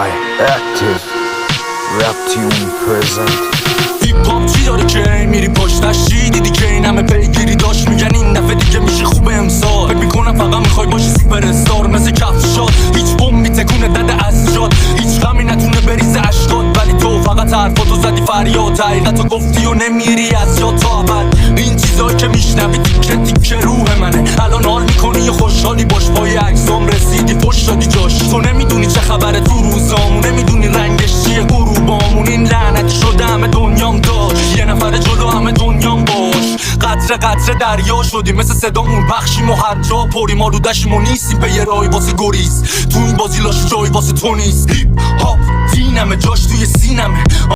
I active rap tune present. هیپ هاپ چی داره که میری پشتش؟ چی دیدی که این همه پیگیری داشت؟ میگن این دفعه دیگه میشه خوب امسال. فکر میکنم فقط میخوای باشی سوپر استار مثل کفشات. هیچ بوم میتکونه دده از جات، هیچ غمی نتونه بریزه اشکات. ولی تو فقط حرفاتو زدی فریاد، حقیقتو گفتی و نمیری از جا تا ابد. این چیزایی که میشنوی تیکه تیکه روح منه. الان حال میکنی خوشحالی باش، پای عکسام رسیدی فش دادی جاش. تو نمیدونی چه خبره تو روزامون، نمیدونی رنگش چیه غروبامون. این لعنتی شده همه دنیام داشت، یه نفر جلو همه دنیام باش. قطره قطره دریا شدیم، مثل صدامون پخشیم و هر جا پریم. آلودشیم و نیستیم به یه رای واسه گریز. تو این بازی لاش جای واسه تو نیست. هیپ هاپ دینمه، جاش توی سینمه.